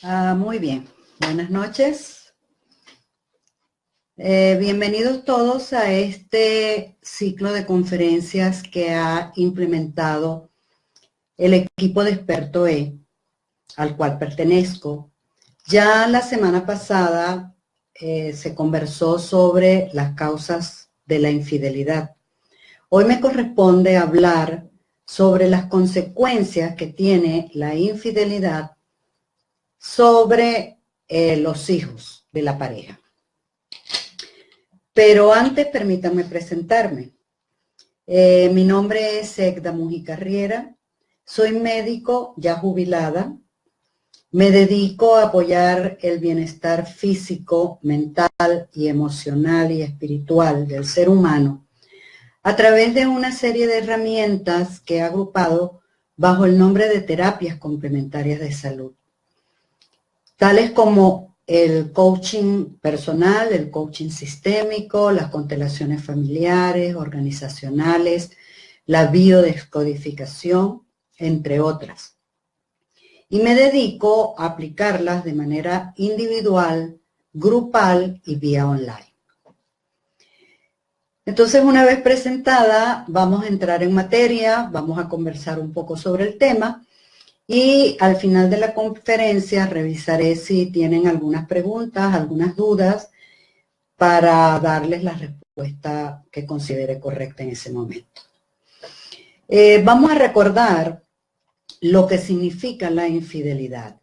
Muy bien, buenas noches. Bienvenidos todos a este ciclo de conferencias que ha implementado el equipo de Experto E, al cual pertenezco. Ya la semana pasada se conversó sobre las causas de la infidelidad. Hoy me corresponde hablar sobre las consecuencias que tiene la infidelidad sobre los hijos de la pareja. Pero antes permítanme presentarme. Mi nombre es Egda Mujica Riera, soy médico ya jubilada, me dedico a apoyar el bienestar físico, mental y emocional y espiritual del ser humano a través de una serie de herramientas que he agrupado bajo el nombre de terapias complementarias de salud, tales como el coaching personal, el coaching sistémico, las constelaciones familiares, organizacionales, la biodescodificación, entre otras. Y me dedico a aplicarlas de manera individual, grupal y vía online. Entonces, una vez presentada, vamos a entrar en materia, vamos a conversar un poco sobre el tema. Y al final de la conferencia revisaré si tienen algunas preguntas, algunas dudas, para darles la respuesta que considere correcta en ese momento. Vamos a recordar lo que significa la infidelidad,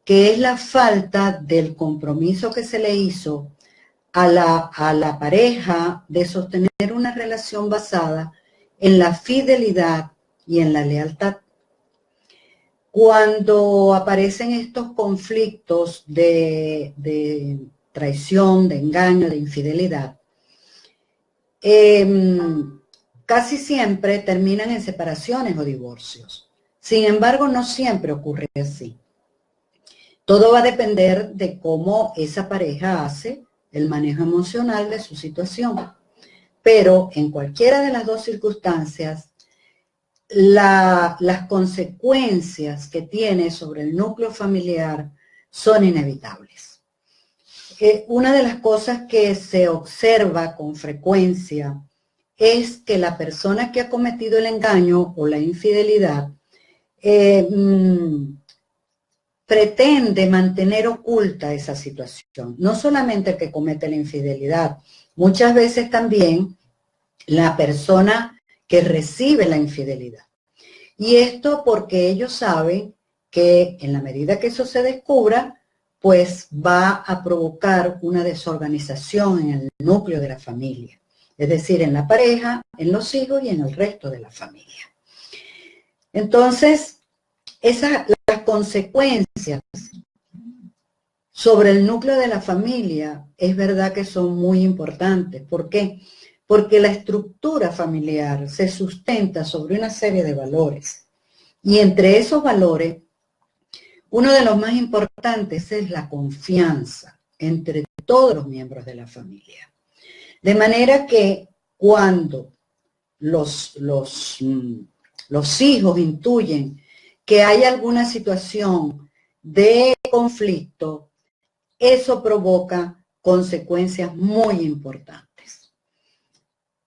que es la falta del compromiso que se le hizo a la pareja de sostener una relación basada en la fidelidad y en la lealtad. Cuando aparecen estos conflictos de traición, de engaño, de infidelidad, casi siempre terminan en separaciones o divorcios. Sin embargo, no siempre ocurre así. Todo va a depender de cómo esa pareja hace el manejo emocional de su situación. Pero en cualquiera de las dos circunstancias, las consecuencias que tiene sobre el núcleo familiar son inevitables. Una de las cosas que se observa con frecuencia es que la persona que ha cometido el engaño o la infidelidad pretende mantener oculta esa situación. No solamente el que comete la infidelidad, muchas veces también la persona que recibe la infidelidad. Y esto porque ellos saben que en la medida que eso se descubra, pues va a provocar una desorganización en el núcleo de la familia. Es decir, en la pareja, en los hijos y en el resto de la familia. Entonces, las consecuencias sobre el núcleo de la familia es verdad que son muy importantes. ¿Por qué? Porque la estructura familiar se sustenta sobre una serie de valores. Y entre esos valores, uno de los más importantes es la confianza entre todos los miembros de la familia. De manera que cuando los hijos intuyen que hay alguna situación de conflicto, eso provoca consecuencias muy importantes.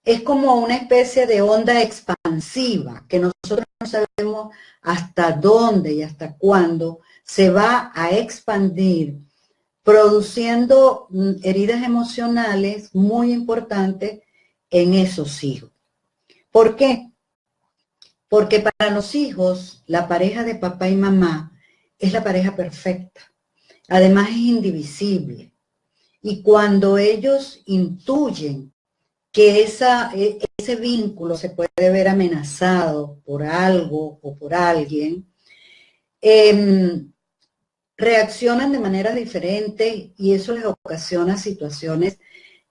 Es como una especie de onda expansiva que nosotros no sabemos hasta dónde y hasta cuándo se va a expandir, produciendo heridas emocionales muy importantes en esos hijos. ¿Por qué? Porque para los hijos, la pareja de papá y mamá es la pareja perfecta. Además es indivisible. Y cuando ellos intuyen que ese vínculo se puede ver amenazado por algo o por alguien, reaccionan de manera diferente y eso les ocasiona situaciones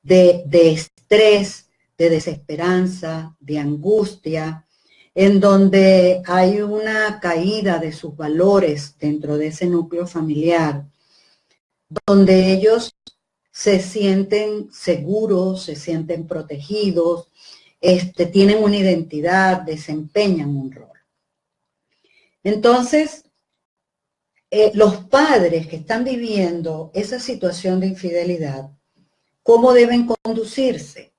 de estrés, de desesperanza, de angustia, en donde hay una caída de sus valores dentro de ese núcleo familiar, donde ellos se sienten seguros, se sienten protegidos, tienen una identidad, desempeñan un rol. Entonces, los padres que están viviendo esa situación de infidelidad, ¿cómo deben conducirse?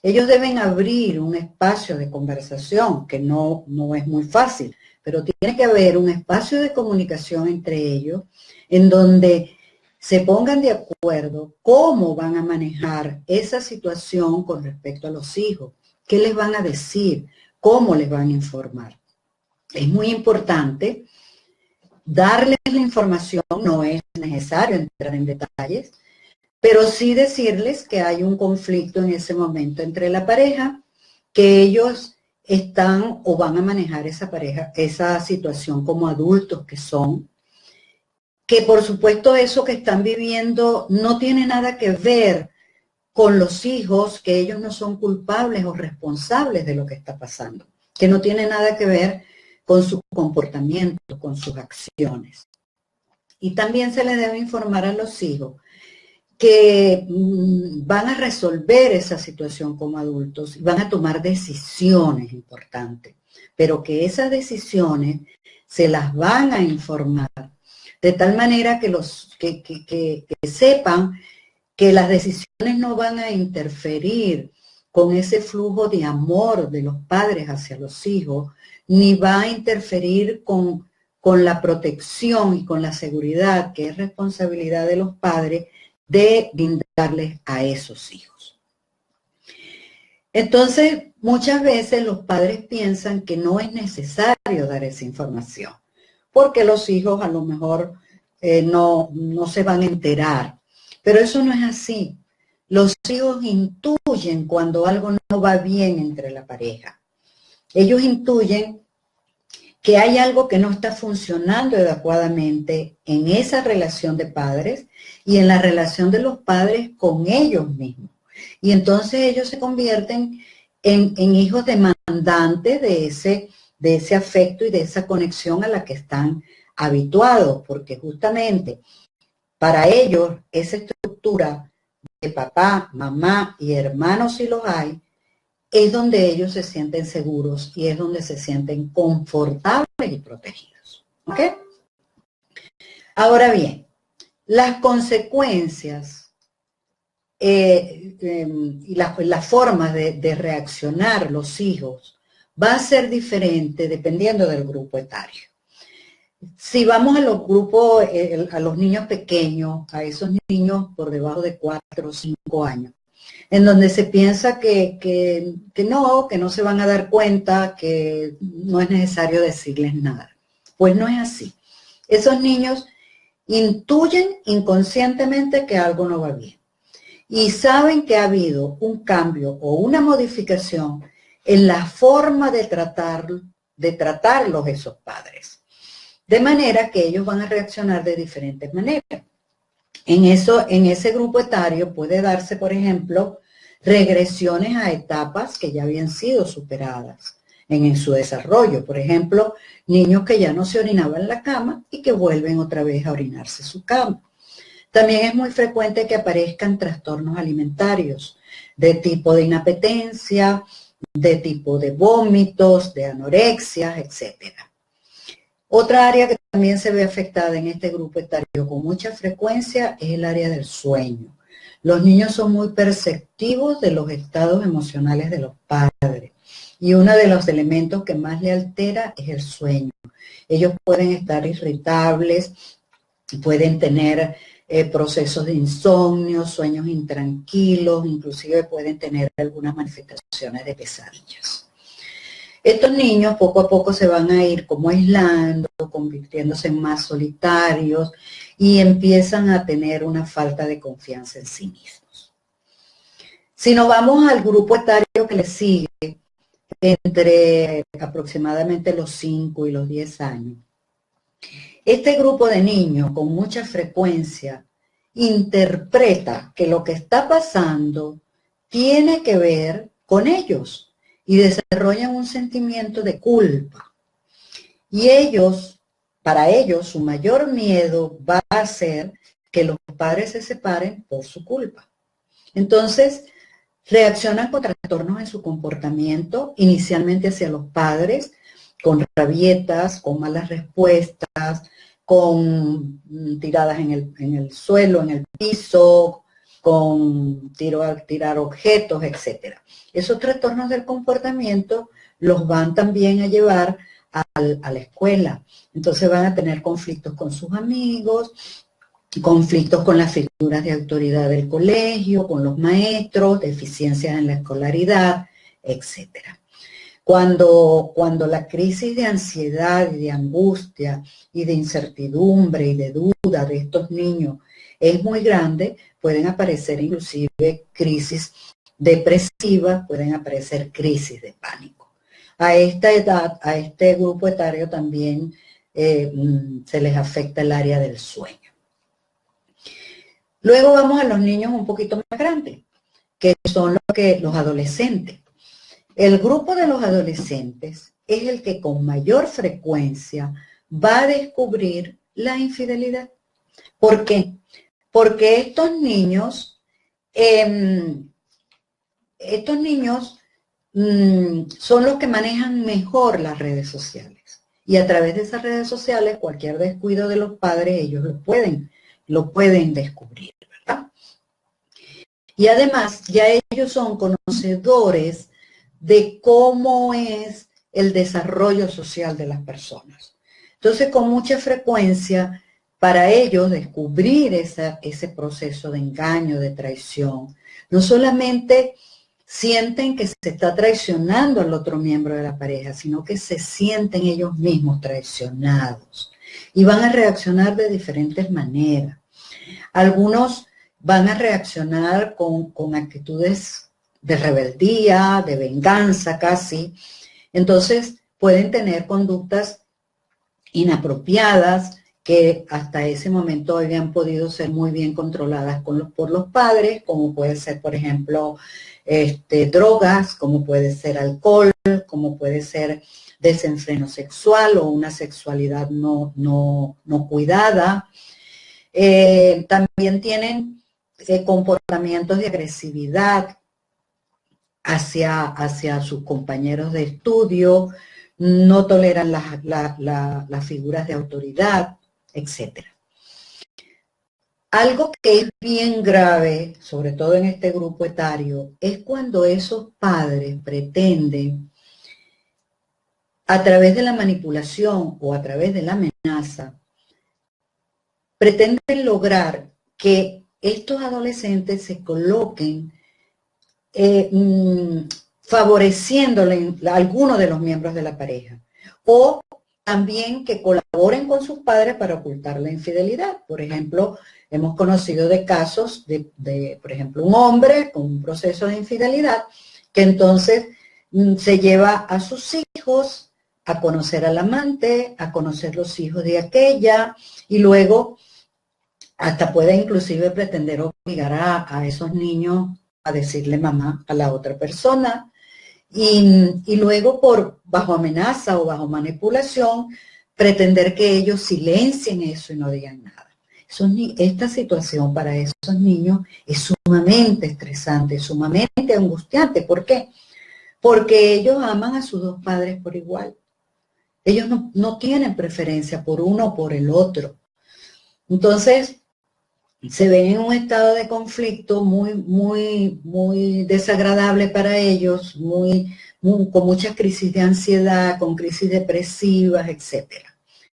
Ellos deben abrir un espacio de conversación, que no es muy fácil, pero tiene que haber un espacio de comunicación entre ellos, en donde se pongan de acuerdo cómo van a manejar esa situación con respecto a los hijos, qué les van a decir, cómo les van a informar. Es muy importante darles la información, no es necesario entrar en detalles, pero sí decirles que hay un conflicto en ese momento entre la pareja, que ellos están o van a manejar esa situación como adultos que son, que por supuesto eso que están viviendo no tiene nada que ver con los hijos, que ellos no son culpables o responsables de lo que está pasando, que no tiene nada que ver con su comportamiento, con sus acciones. Y también se les debe informar a los hijos que van a resolver esa situación como adultos y van a tomar decisiones importantes, pero que esas decisiones se las van a informar de tal manera que sepan que las decisiones no van a interferir con ese flujo de amor de los padres hacia los hijos, ni va a interferir con la protección y con la seguridad, que es responsabilidad de los padres, de brindarles a esos hijos. Entonces, muchas veces los padres piensan que no es necesario dar esa información, porque los hijos a lo mejor no se van a enterar. Pero eso no es así. Los hijos intuyen cuando algo no va bien entre la pareja. Ellos intuyen que hay algo que no está funcionando adecuadamente en esa relación de padres y en la relación de los padres con ellos mismos. Y entonces ellos se convierten en hijos demandantes de ese afecto y de esa conexión a la que están habituados, porque justamente para ellos esa estructura de papá, mamá y hermanos, si los hay, es donde ellos se sienten seguros y es donde se sienten confortables y protegidos. ¿Ok? Ahora bien, las consecuencias y las formas de reaccionar los hijos va a ser diferente dependiendo del grupo etario. Si vamos a los grupos, a los niños pequeños, a esos niños por debajo de 4 o 5 años, en donde se piensa que no se van a dar cuenta, que no es necesario decirles nada. Pues no es así. Esos niños intuyen inconscientemente que algo no va bien y saben que ha habido un cambio o una modificación en la forma de tratarlos esos padres. De manera que ellos van a reaccionar de diferentes maneras. En ese grupo etario puede darse, por ejemplo, regresiones a etapas que ya habían sido superadas en su desarrollo. Por ejemplo, niños que ya no se orinaban en la cama y que vuelven otra vez a orinarse en su cama. También es muy frecuente que aparezcan trastornos alimentarios de tipo de inapetencia, de tipo de vómitos, de anorexia, etcétera. Otra área que también se ve afectada en este grupo etario con mucha frecuencia es el área del sueño. Los niños son muy perceptivos de los estados emocionales de los padres y uno de los elementos que más le altera es el sueño. Ellos pueden estar irritables, pueden tener procesos de insomnio, sueños intranquilos, inclusive pueden tener algunas manifestaciones de pesadillas. Estos niños poco a poco se van a ir como aislando, convirtiéndose en más solitarios y empiezan a tener una falta de confianza en sí mismos. Si nos vamos al grupo etario que le sigue, entre aproximadamente los 5 y los 10 años, este grupo de niños con mucha frecuencia interpreta que lo que está pasando tiene que ver con ellos y desarrollan un sentimiento de culpa. Y para ellos, su mayor miedo va a ser que los padres se separen por su culpa. Entonces, reaccionan con trastornos en su comportamiento, inicialmente hacia los padres, con rabietas, con malas respuestas, con tiradas en el suelo, en el piso, con tirar objetos, etc. Esos trastornos del comportamiento los van también a llevar a la escuela. Entonces van a tener conflictos con sus amigos, conflictos con las figuras de autoridad del colegio, con los maestros, deficiencias en la escolaridad, etc. Cuando la crisis de ansiedad y de angustia y de incertidumbre y de duda de estos niños es muy grande, pueden aparecer inclusive crisis depresivas, pueden aparecer crisis de pánico. A esta edad, a este grupo etario también se les afecta el área del sueño. Luego vamos a los niños un poquito más grandes, que son los adolescentes. El grupo de los adolescentes es el que con mayor frecuencia va a descubrir la infidelidad. ¿Por qué? Porque estos niños son los que manejan mejor las redes sociales. Y a través de esas redes sociales, cualquier descuido de los padres, ellos lo pueden descubrir, ¿verdad? Y además, ya ellos son conocedores de cómo es el desarrollo social de las personas. Entonces, con mucha frecuencia, para ellos descubrir ese proceso de engaño, de traición, no solamente sienten que se está traicionando al otro miembro de la pareja, sino que se sienten ellos mismos traicionados y van a reaccionar de diferentes maneras. Algunos van a reaccionar con actitudes de rebeldía, de venganza casi. Entonces pueden tener conductas inapropiadas que hasta ese momento habían podido ser muy bien controladas por los padres, como puede ser, por ejemplo, drogas, como puede ser alcohol, como puede ser desenfreno sexual o una sexualidad no cuidada. También tienen comportamientos de agresividad hacia sus compañeros de estudio, no toleran las figuras de autoridad, etc. Algo que es bien grave, sobre todo en este grupo etario, es cuando esos padres pretenden, a través de la manipulación o a través de la amenaza, pretenden lograr que estos adolescentes se coloquen favoreciéndole a alguno de los miembros de la pareja, o también que colaboren con sus padres para ocultar la infidelidad. Por ejemplo, hemos conocido de casos por ejemplo, un hombre con un proceso de infidelidad que entonces se lleva a sus hijos a conocer al amante, a conocer los hijos de aquella, y luego hasta puede inclusive pretender obligar a esos niños a decirle mamá a la otra persona, y luego bajo amenaza o bajo manipulación, pretender que ellos silencien eso y no digan nada. Esta situación para esos niños es sumamente estresante, sumamente angustiante. ¿Por qué? Porque ellos aman a sus dos padres por igual. Ellos no tienen preferencia por uno o por el otro. Entonces, se ven en un estado de conflicto muy desagradable para ellos, con muchas crisis de ansiedad, con crisis depresivas, etc.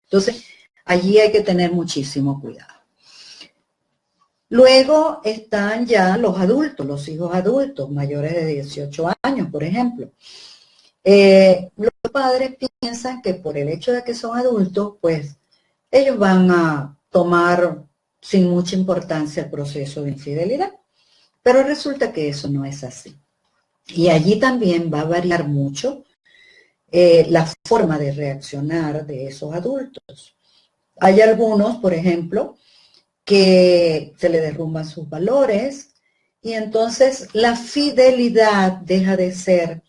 Entonces, allí hay que tener muchísimo cuidado. Luego están ya los adultos, los hijos adultos, mayores de 18 años, por ejemplo. Los padres piensan que por el hecho de que son adultos, pues ellos van a tomar sin mucha importancia el proceso de infidelidad. Pero resulta que eso no es así. Y allí también va a variar mucho la forma de reaccionar de esos adultos. Hay algunos, por ejemplo, que se le derrumban sus valores y entonces la fidelidad deja de ser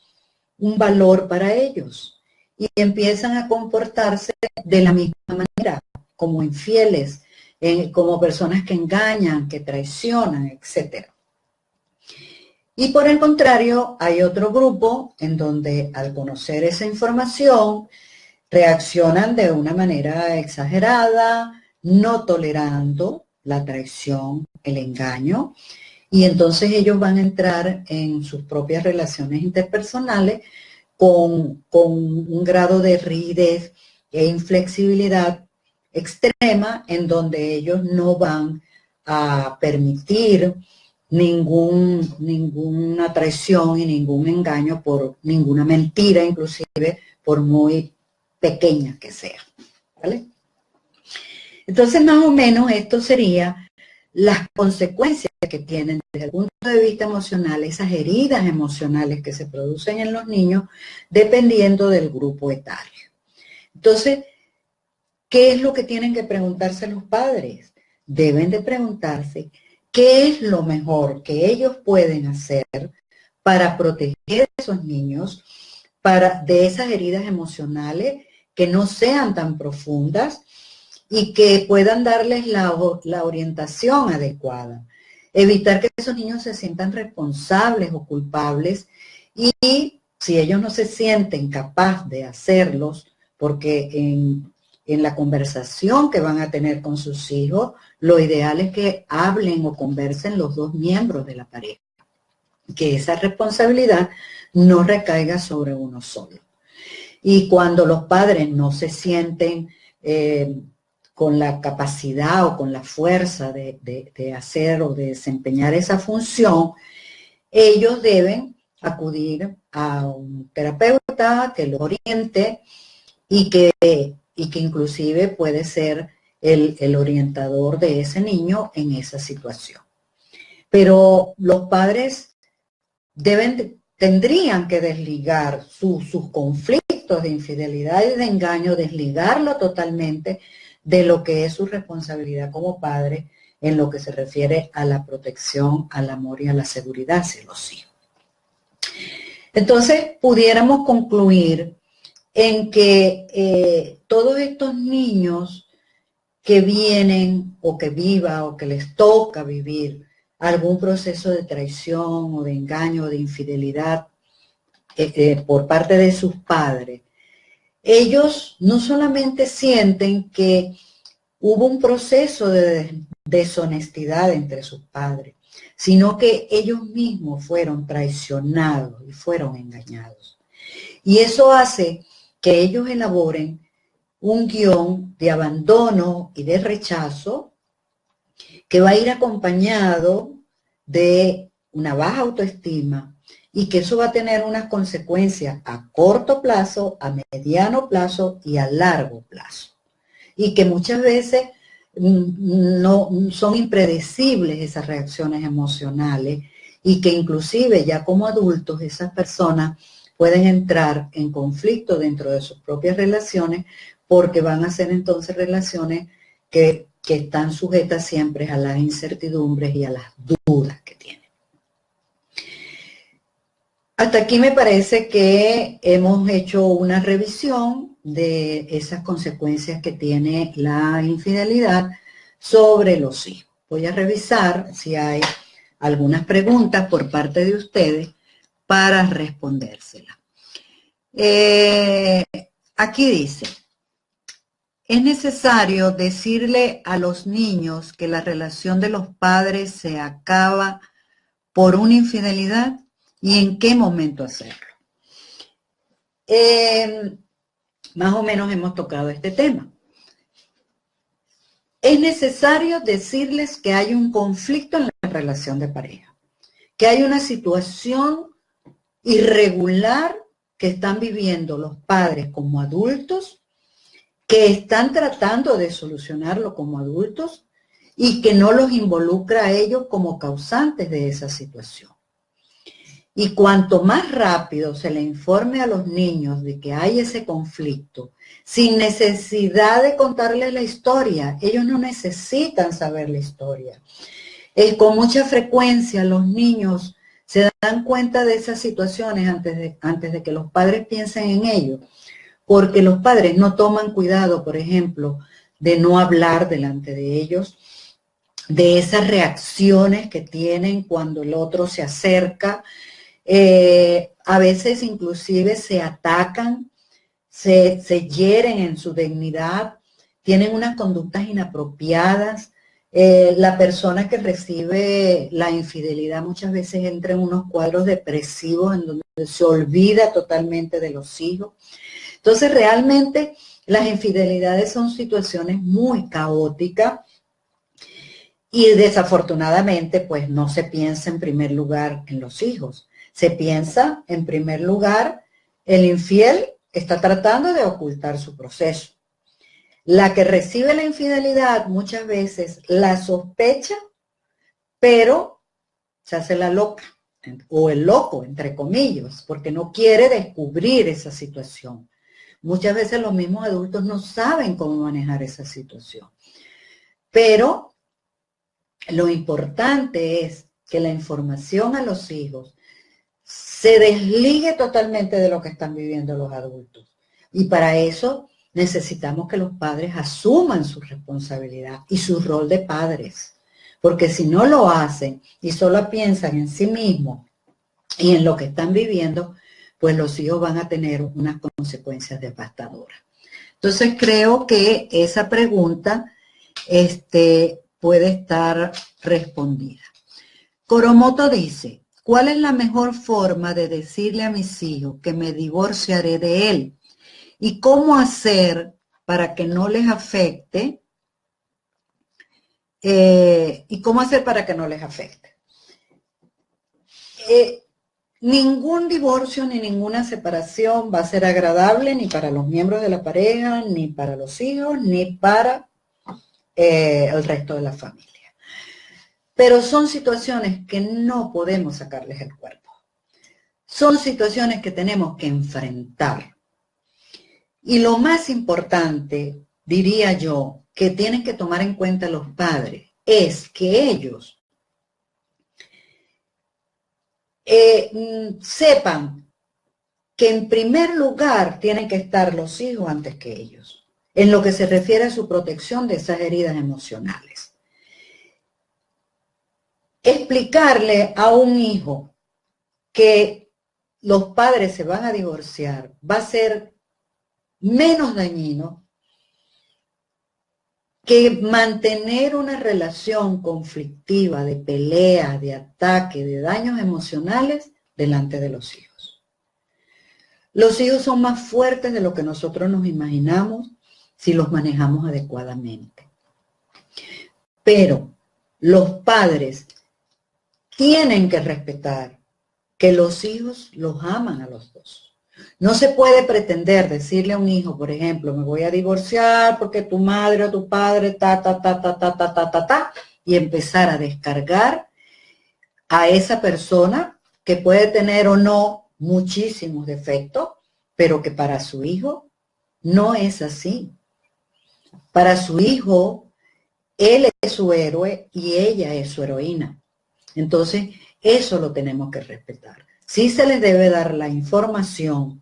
un valor para ellos y empiezan a comportarse de la misma manera, como infieles, como personas que engañan, que traicionan, etc. Y por el contrario, hay otro grupo en donde al conocer esa información reaccionan de una manera exagerada, no tolerando la traición, el engaño, y entonces ellos van a entrar en sus propias relaciones interpersonales con un grado de rigidez e inflexibilidad extrema, en donde ellos no van a permitir ninguna traición y ningún engaño por ninguna mentira, inclusive por muy pequeña que sea, ¿vale? Entonces, más o menos, esto sería las consecuencias que tienen desde el punto de vista emocional, esas heridas emocionales que se producen en los niños, dependiendo del grupo etario. Entonces, ¿qué es lo que tienen que preguntarse los padres? Deben de preguntarse qué es lo mejor que ellos pueden hacer para proteger a esos niños de esas heridas emocionales que no sean tan profundas y que puedan darles la orientación adecuada. Evitar que esos niños se sientan responsables o culpables, y si ellos no se sienten capaces de hacerlos, porque en la conversación que van a tener con sus hijos, lo ideal es que hablen o conversen los dos miembros de la pareja, que esa responsabilidad no recaiga sobre uno solo. Y cuando los padres no se sienten con la capacidad o con la fuerza de hacer o de desempeñar esa función, ellos deben acudir a un terapeuta que los oriente y que inclusive puede ser el orientador de ese niño en esa situación. Pero los padres tendrían que desligar sus conflictos de infidelidad y de engaño, desligarlo totalmente de lo que es su responsabilidad como padre en lo que se refiere a la protección, al amor y a la seguridad hacia los hijos. Entonces, pudiéramos concluir en que todos estos niños que vienen o que vivan o que les toca vivir algún proceso de traición o de engaño o de infidelidad por parte de sus padres, ellos no solamente sienten que hubo un proceso de deshonestidad entre sus padres, sino que ellos mismos fueron traicionados y fueron engañados. Y eso hace que ellos elaboren un guión de abandono y de rechazo que va a ir acompañado de una baja autoestima, y que eso va a tener unas consecuencias a corto plazo, a mediano plazo y a largo plazo. Y que muchas veces no son impredecibles esas reacciones emocionales, y que inclusive ya como adultos esas personas pueden entrar en conflicto dentro de sus propias relaciones, porque van a ser entonces relaciones que están sujetas siempre a las incertidumbres y a las dudas que tienen. Hasta aquí me parece que hemos hecho una revisión de esas consecuencias que tiene la infidelidad sobre los hijos. Voy a revisar si hay algunas preguntas por parte de ustedes para respondérselas. Aquí dice: ¿es necesario decirle a los niños que la relación de los padres se acaba por una infidelidad? ¿Y en qué momento hacerlo? Más o menos hemos tocado este tema. Es necesario decirles que hay un conflicto en la relación de pareja, que hay una situación irregular que están viviendo los padres como adultos, que están tratando de solucionarlo como adultos y que no los involucra a ellos como causantes de esa situación. Y cuanto más rápido se le informe a los niños de que hay ese conflicto, sin necesidad de contarles la historia, ellos no necesitan saber la historia. Con mucha frecuencia los niños se dan cuenta de esas situaciones antes de que los padres piensen en ello, porque los padres no toman cuidado, por ejemplo, de no hablar delante de ellos, de esas reacciones que tienen cuando el otro se acerca. A veces inclusive se atacan, se hieren en su dignidad, tienen unas conductas inapropiadas. La persona que recibe la infidelidad muchas veces entra en unos cuadros depresivos en donde se olvida totalmente de los hijos. Entonces, realmente las infidelidades son situaciones muy caóticas y desafortunadamente, pues no se piensa en primer lugar en los hijos. Se piensa en primer lugar, el infiel está tratando de ocultar su proceso. La que recibe la infidelidad muchas veces la sospecha, pero se hace la loca, o el loco, entre comillas, porque no quiere descubrir esa situación. Muchas veces los mismos adultos no saben cómo manejar esa situación. Pero lo importante es que la información a los hijos se desligue totalmente de lo que están viviendo los adultos. Y para eso necesitamos que los padres asuman su responsabilidad y su rol de padres. Porque si no lo hacen y solo piensan en sí mismos y en lo que están viviendo, pues los hijos van a tener unas consecuencias devastadoras. Entonces creo que esa pregunta puede estar respondida. Coromoto dice, ¿cuál es la mejor forma de decirle a mis hijos que me divorciaré de él? ¿Y cómo hacer para que no les afecte? Ningún divorcio ni ninguna separación va a ser agradable ni para los miembros de la pareja, ni para los hijos, ni para el resto de la familia. Pero son situaciones que no podemos sacarles el cuerpo. Son situaciones que tenemos que enfrentar. Y lo más importante, diría yo, que tienen que tomar en cuenta los padres, es que ellos sepan que en primer lugar tienen que estar los hijos antes que ellos, en lo que se refiere a su protección de esas heridas emocionales. Explicarle a un hijo que los padres se van a divorciar va a ser menos dañino que mantener una relación conflictiva de pelea, de ataque, de daños emocionales delante de los hijos. Los hijos son más fuertes de lo que nosotros nos imaginamos si los manejamos adecuadamente. Pero los padres tienen que respetar que los hijos los aman a los dos. No se puede pretender decirle a un hijo, por ejemplo, me voy a divorciar porque tu madre o tu padre, y empezar a descargar a esa persona que puede tener o no muchísimos defectos, pero que para su hijo no es así. Para su hijo, él es su héroe y ella es su heroína. Entonces, eso lo tenemos que respetar. Sí se les debe dar la información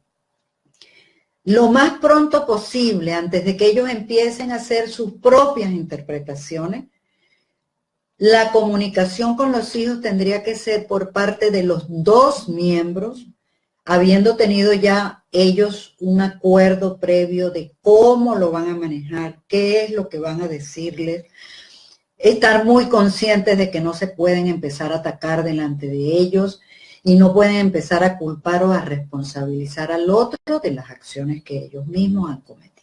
lo más pronto posible, antes de que ellos empiecen a hacer sus propias interpretaciones. La comunicación con los hijos tendría que ser por parte de los dos miembros, habiendo tenido ya ellos un acuerdo previo de cómo lo van a manejar, qué es lo que van a decirles. Estar muy conscientes de que no se pueden empezar a atacar delante de ellos y no pueden empezar a culpar o a responsabilizar al otro de las acciones que ellos mismos han cometido.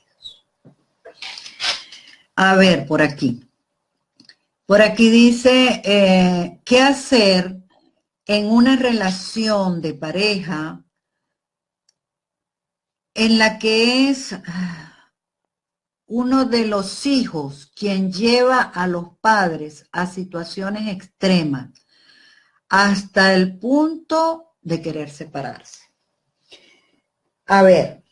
A ver, por aquí. Por aquí dice, ¿qué hacer en una relación de pareja en la que es uno de los hijos quien lleva a los padres a situaciones extremas hasta el punto de querer separarse? A ver,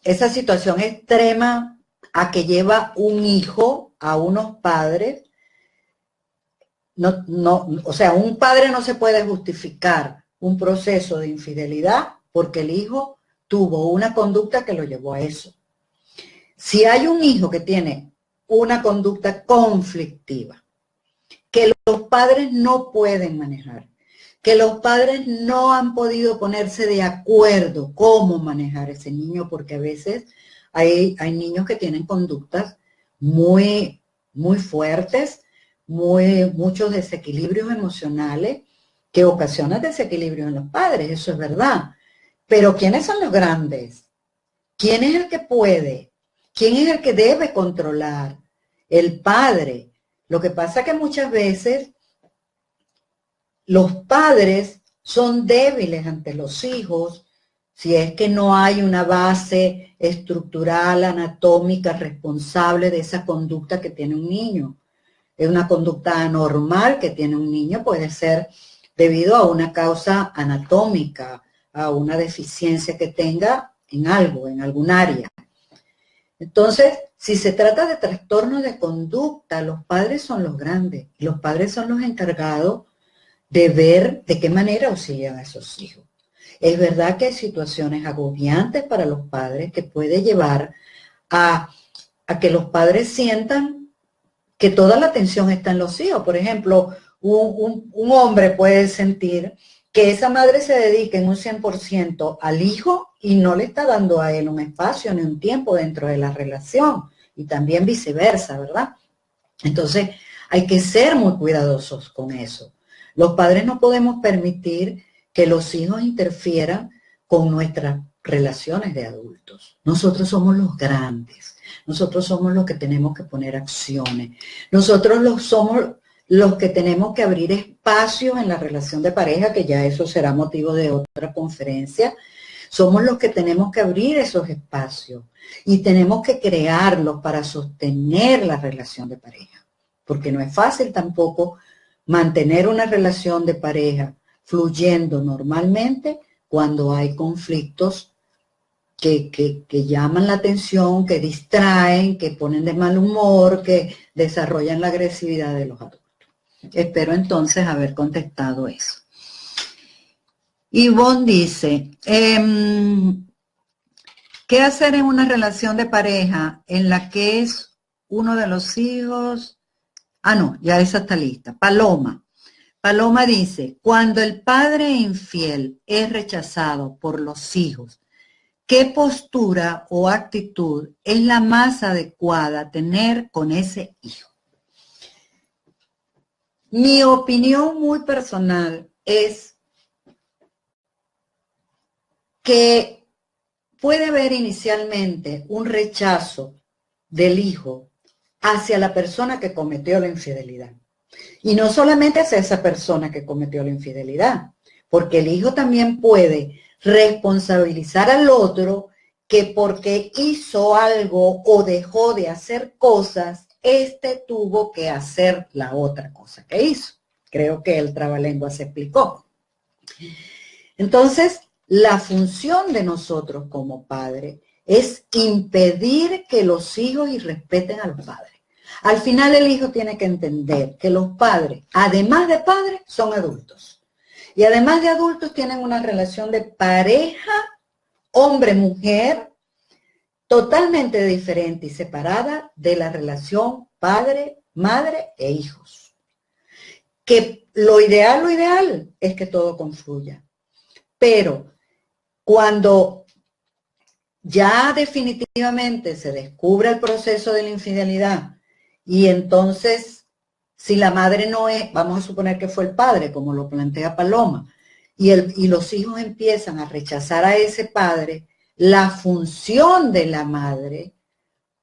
esa situación extrema a que lleva un hijo a unos padres, o sea, un padre no se puede justificar un proceso de infidelidad porque el hijo tuvo una conducta que lo llevó a eso. Si hay un hijo que tiene una conducta conflictiva, que los padres no pueden manejar, que los padres no han podido ponerse de acuerdo cómo manejar ese niño, porque a veces Hay niños que tienen conductas muy, muy fuertes, muchos desequilibrios emocionales que ocasionan desequilibrio en los padres, eso es verdad. Pero ¿quiénes son los grandes? ¿Quién es el que puede? ¿Quién es el que debe controlar? El padre. Lo que pasa es que muchas veces los padres son débiles ante los hijos si es que no hay una base estructural, anatómica, responsable de esa conducta que tiene un niño. Es una conducta anormal que tiene un niño, puede ser debido a una causa anatómica, a una deficiencia que tenga en algo, en algún área. Entonces, si se trata de trastornos de conducta, los padres son los grandes, y los padres son los encargados de ver de qué manera auxilian a esos hijos. Es verdad que hay situaciones agobiantes para los padres que puede llevar a que los padres sientan que toda la atención está en los hijos. Por ejemplo, un hombre puede sentir que esa madre se dedica en un 100% al hijo y no le está dando a él un espacio ni un tiempo dentro de la relación. Y también viceversa, ¿verdad? Entonces, hay que ser muy cuidadosos con eso. Los padres no podemos permitir que los hijos interfieran con nuestras relaciones de adultos. Nosotros somos los grandes. Nosotros somos los que tenemos que poner acciones. Nosotros somos los que tenemos que abrir espacios en la relación de pareja, que ya eso será motivo de otra conferencia. Somos los que tenemos que abrir esos espacios y tenemos que crearlos para sostener la relación de pareja. Porque no es fácil tampoco mantener una relación de pareja fluyendo normalmente cuando hay conflictos que llaman la atención, que distraen, que ponen de mal humor, que desarrollan la agresividad de los adultos. Espero entonces haber contestado eso. Ivonne dice, ¿qué hacer en una relación de pareja en la que es uno de los hijos? Ah, no, ya esa está lista. Paloma dice, cuando el padre infiel es rechazado por los hijos, ¿qué postura o actitud es la más adecuada a tener con ese hijo? Mi opinión muy personal es que puede haber inicialmente un rechazo del hijo hacia la persona que cometió la infidelidad. Y no solamente hacia esa persona que cometió la infidelidad, porque el hijo también puede responsabilizar al otro que porque hizo algo o dejó de hacer cosas, éste tuvo que hacer la otra cosa que hizo. Creo que el trabalengua se explicó. Entonces, la función de nosotros como padres es impedir que los hijos irrespeten a los padres. Al final el hijo tiene que entender que los padres, además de padres, son adultos. Y además de adultos tienen una relación de pareja, hombre-mujer, totalmente diferente y separada de la relación padre, madre e hijos. Que lo ideal es que todo confluya. Pero cuando ya definitivamente se descubre el proceso de la infidelidad y entonces si la madre no es, vamos a suponer que fue el padre, como lo plantea Paloma, y los hijos empiezan a rechazar a ese padre, la función de la madre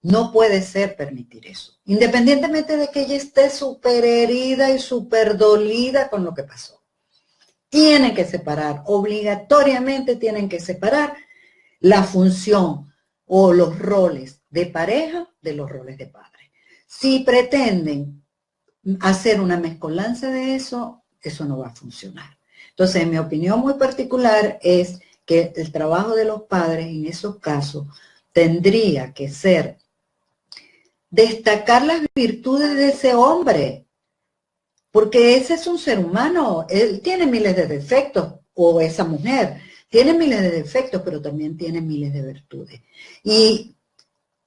no puede ser permitir eso, independientemente de que ella esté súper herida y súper dolida con lo que pasó. Tienen que separar, obligatoriamente tienen que separar la función o los roles de pareja de los roles de padre. Si pretenden hacer una mezcolanza de eso, eso no va a funcionar. Entonces, mi opinión muy particular es que el trabajo de los padres en esos casos tendría que ser destacar las virtudes de ese hombre, porque ese es un ser humano, él tiene miles de defectos, o esa mujer tiene miles de defectos, pero también tiene miles de virtudes. Y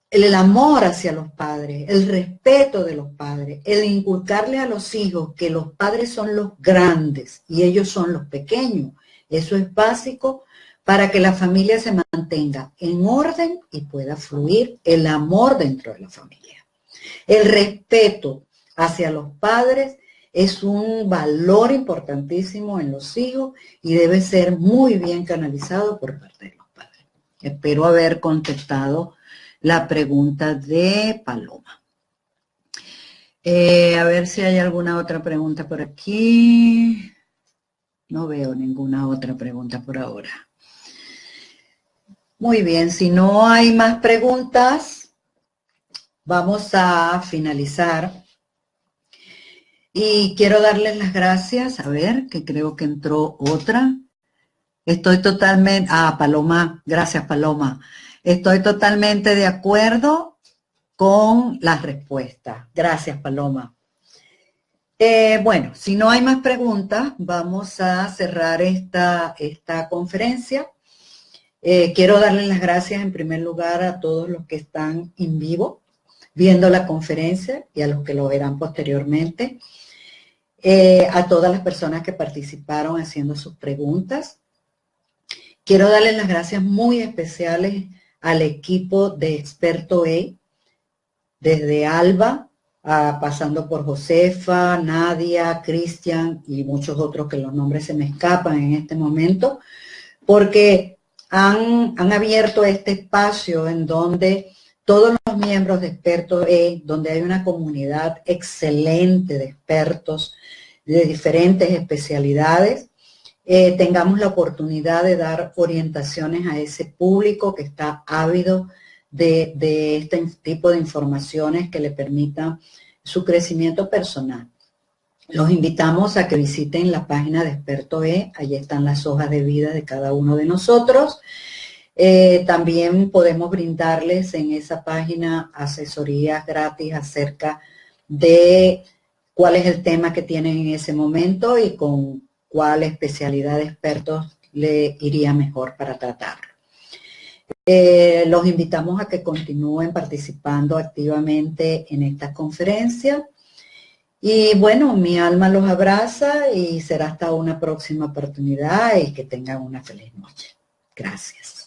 el amor hacia los padres, el respeto de los padres, el inculcarle a los hijos que los padres son los grandes y ellos son los pequeños, eso es básico para que la familia se mantenga en orden y pueda fluir el amor dentro de la familia. El respeto hacia los padres es un valor importantísimo en los hijos y debe ser muy bien canalizado por parte de los padres. Espero haber contestado la pregunta de Paloma. A ver si hay alguna otra pregunta por aquí. No veo ninguna otra pregunta por ahora. Muy bien, si no hay más preguntas, vamos a finalizar. Y quiero darles las gracias. A ver, que creo que entró otra. Estoy totalmente... Paloma, gracias Paloma. Estoy totalmente de acuerdo con las respuestas. Gracias Paloma. Bueno, si no hay más preguntas, vamos a cerrar esta conferencia. Quiero darles las gracias en primer lugar a todos los que están en vivo viendo la conferencia y a los que lo verán posteriormente. A todas las personas que participaron haciendo sus preguntas. Quiero darles las gracias muy especiales al equipo de Experto E, desde Alba, pasando por Josefa, Nadia, Cristian y muchos otros que los nombres se me escapan en este momento, porque han abierto este espacio en donde todos los miembros de Experto E, donde hay una comunidad excelente de expertos de diferentes especialidades, tengamos la oportunidad de dar orientaciones a ese público que está ávido de este tipo de informaciones que le permitan su crecimiento personal. Los invitamos a que visiten la página de Experto E, allí están las hojas de vida de cada uno de nosotros. También podemos brindarles en esa página asesorías gratis acerca de cuál es el tema que tienen en ese momento y con cuál especialidad de expertos le iría mejor para tratarlo. Los invitamos a que continúen participando activamente en esta conferencia. Y bueno, mi alma los abraza y será hasta una próxima oportunidad y que tengan una feliz noche. Gracias.